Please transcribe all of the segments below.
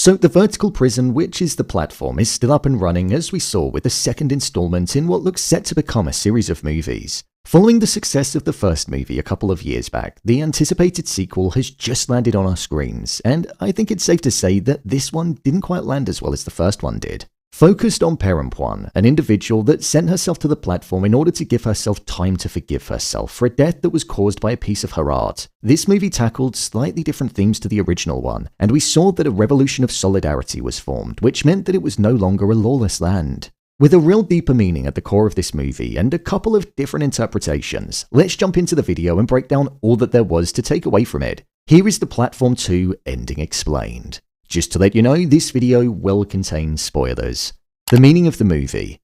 So the vertical prison, which is the platform, is still up and running, as we saw with the second installment in what looks set to become a series of movies. Following the success of the first movie a couple of years back, the anticipated sequel has just landed on our screens, and I think it's safe to say that this one didn't quite land as well as the first one did. Focused on Perempuan, an individual that sent herself to the platform in order to give herself time to forgive herself for a death that was caused by a piece of her art. This movie tackled slightly different themes to the original one, and we saw that a revolution of solidarity was formed, which meant that it was no longer a lawless land. With a real deeper meaning at the core of this movie and a couple of different interpretations, let's jump into the video and break down all that there was to take away from it. Here is the Platform 2 ending explained. Just to let you know, this video will contain spoilers. The meaning of the movie.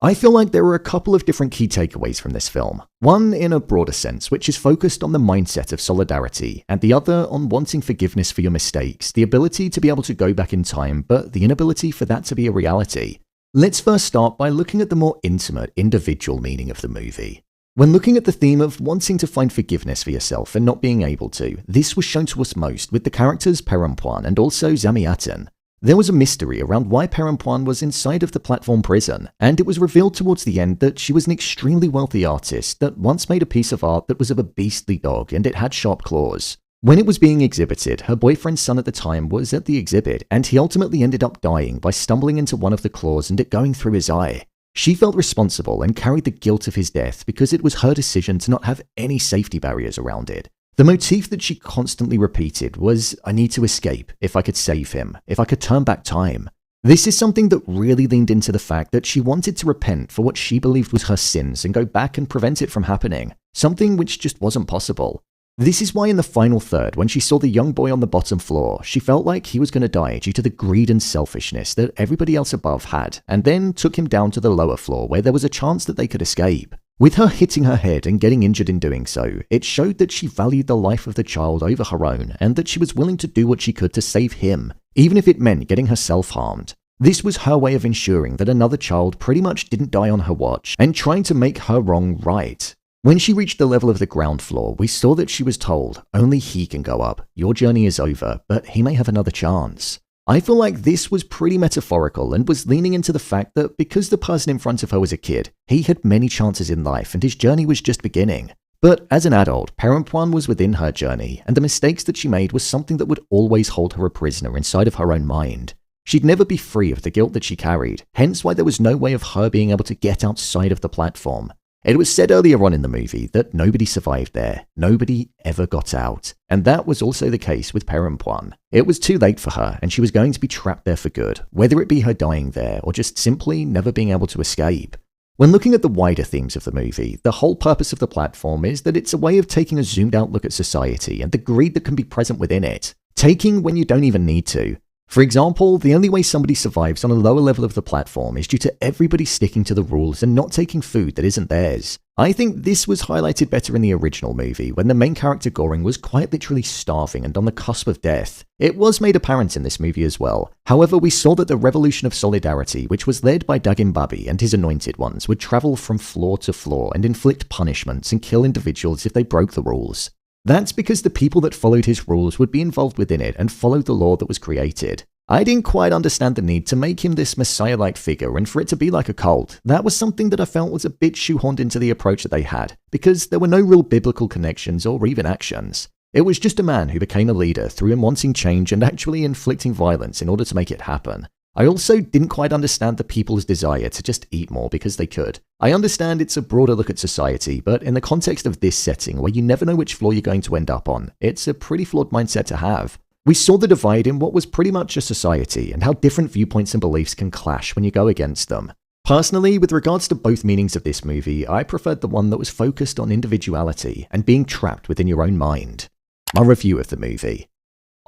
I feel like there are a couple of different key takeaways from this film. One in a broader sense, which is focused on the mindset of solidarity, and the other on wanting forgiveness for your mistakes, the ability to be able to go back in time, but the inability for that to be a reality. Let's first start by looking at the more intimate, individual meaning of the movie. When looking at the theme of wanting to find forgiveness for yourself and not being able to, this was shown to us most with the characters Perempuan and also Zamiatin. There was a mystery around why Perempuan was inside of the platform prison, and it was revealed towards the end that she was an extremely wealthy artist that once made a piece of art that was of a beastly dog and it had sharp claws. When it was being exhibited, her boyfriend's son at the time was at the exhibit, and he ultimately ended up dying by stumbling into one of the claws and it going through his eye. She felt responsible and carried the guilt of his death because it was her decision to not have any safety barriers around it. The motif that she constantly repeated was, "I need to escape, if I could save him, if I could turn back time." This is something that really leaned into the fact that she wanted to repent for what she believed was her sins and go back and prevent it from happening, something which just wasn't possible. This is why in the final third, when she saw the young boy on the bottom floor, she felt like he was going to die due to the greed and selfishness that everybody else above had, and then took him down to the lower floor where there was a chance that they could escape. With her hitting her head and getting injured in doing so, it showed that she valued the life of the child over her own, and that she was willing to do what she could to save him, even if it meant getting herself harmed. This was her way of ensuring that another child pretty much didn't die on her watch, and trying to make her wrong right. When she reached the level of the ground floor, we saw that she was told, "Only he can go up. Your journey is over, but he may have another chance." I feel like this was pretty metaphorical and was leaning into the fact that because the person in front of her was a kid, he had many chances in life and his journey was just beginning. But as an adult, Perempuan was within her journey, and the mistakes that she made was something that would always hold her a prisoner inside of her own mind. She'd never be free of the guilt that she carried, hence why there was no way of her being able to get outside of the platform. It was said earlier on in the movie that nobody survived there, nobody ever got out, and that was also the case with Perempuan. It was too late for her, and she was going to be trapped there for good, whether it be her dying there or just simply never being able to escape. When looking at the wider themes of the movie, the whole purpose of the platform is that it's a way of taking a zoomed out look at society and the greed that can be present within it, taking when you don't even need to. For example, the only way somebody survives on a lower level of the platform is due to everybody sticking to the rules and not taking food that isn't theirs. I think this was highlighted better in the original movie, when the main character Goring was quite literally starving and on the cusp of death. It was made apparent in this movie as well. However, we saw that the revolution of solidarity, which was led by Dagim Babi and his anointed ones, would travel from floor to floor and inflict punishments and kill individuals if they broke the rules. That's because the people that followed his rules would be involved within it and follow the law that was created. I didn't quite understand the need to make him this messiah-like figure and for it to be like a cult. That was something that I felt was a bit shoehorned into the approach that they had, because there were no real biblical connections or even actions. It was just a man who became a leader through him wanting change and actually inflicting violence in order to make it happen. I also didn't quite understand the people's desire to just eat more because they could. I understand it's a broader look at society, but in the context of this setting where you never know which floor you're going to end up on, it's a pretty flawed mindset to have. We saw the divide in what was pretty much a society and how different viewpoints and beliefs can clash when you go against them. Personally, with regards to both meanings of this movie, I preferred the one that was focused on individuality and being trapped within your own mind. My review of the movie.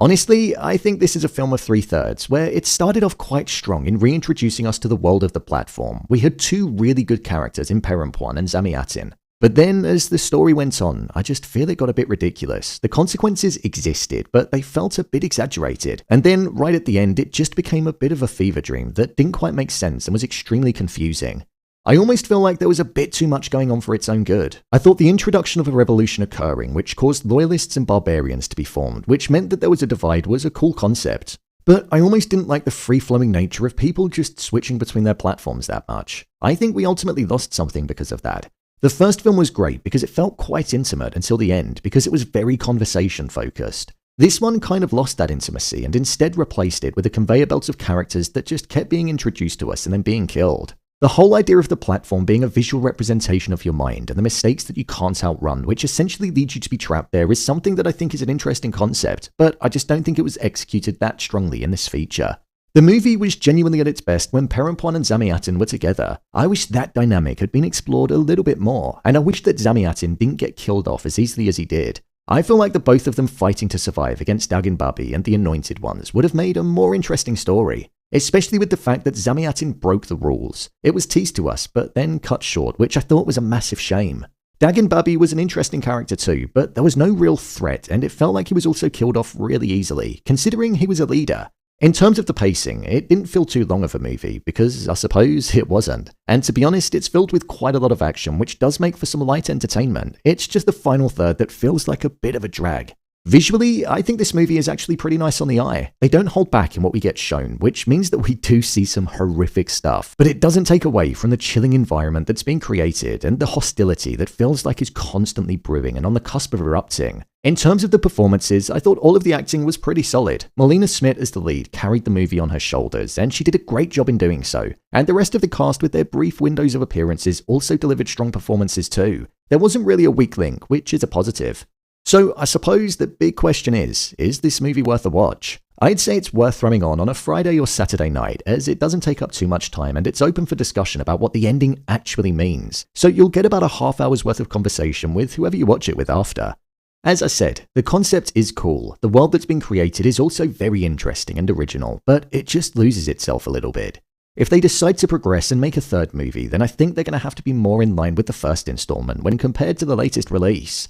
Honestly, I think this is a film of 3/3, where it started off quite strong in reintroducing us to the world of the platform. We had two really good characters in Perempuan and Zamiatin. But then, as the story went on, I just feel it got a bit ridiculous. The consequences existed, but they felt a bit exaggerated. And then, right at the end, it just became a bit of a fever dream that didn't quite make sense and was extremely confusing. I almost feel like there was a bit too much going on for its own good. I thought the introduction of a revolution occurring, which caused loyalists and barbarians to be formed, which meant that there was a divide, was a cool concept. But I almost didn't like the free-flowing nature of people just switching between their platforms that much. I think we ultimately lost something because of that. The first film was great because it felt quite intimate until the end because it was very conversation-focused. This one kind of lost that intimacy and instead replaced it with a conveyor belt of characters that just kept being introduced to us and then being killed. The whole idea of the platform being a visual representation of your mind and the mistakes that you can't outrun, which essentially lead you to be trapped there, is something that I think is an interesting concept, but I just don't think it was executed that strongly in this feature. The movie was genuinely at its best when Perempuan and Zamiatin were together. I wish that dynamic had been explored a little bit more, and I wish that Zamiatin didn't get killed off as easily as he did. I feel like the both of them fighting to survive against Dagin Babi and the Anointed Ones would have made a more interesting story. Especially with the fact that Zamiatin broke the rules. It was teased to us, but then cut short, which I thought was a massive shame. Dagin Babi was an interesting character too, but there was no real threat, and it felt like he was also killed off really easily, considering he was a leader. In terms of the pacing, it didn't feel too long of a movie, because I suppose it wasn't. And to be honest, it's filled with quite a lot of action, which does make for some light entertainment. It's just the final third that feels like a bit of a drag. Visually, I think this movie is actually pretty nice on the eye. They don't hold back in what we get shown, which means that we do see some horrific stuff, but it doesn't take away from the chilling environment that's being created and the hostility that feels like is constantly brewing and on the cusp of erupting. In terms of the performances, I thought all of the acting was pretty solid. Melina Smit as the lead carried the movie on her shoulders, and she did a great job in doing so. And the rest of the cast with their brief windows of appearances also delivered strong performances too. There wasn't really a weak link, which is a positive. So I suppose the big question is this movie worth a watch? I'd say it's worth throwing on a Friday or Saturday night, as it doesn't take up too much time and it's open for discussion about what the ending actually means. So you'll get about a half hour's worth of conversation with whoever you watch it with after. As I said, the concept is cool, the world that's been created is also very interesting and original, but it just loses itself a little bit. If they decide to progress and make a third movie, then I think they're going to have to be more in line with the first installment when compared to the latest release.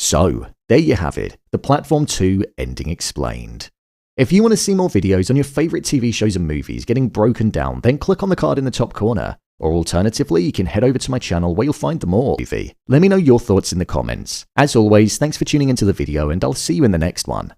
So, there you have it, the Platform 2 ending explained. If you want to see more videos on your favourite TV shows and movies getting broken down, then click on the card in the top corner. Or alternatively, you can head over to my channel where you'll find them all. Let me know your thoughts in the comments. As always, thanks for tuning into the video and I'll see you in the next one.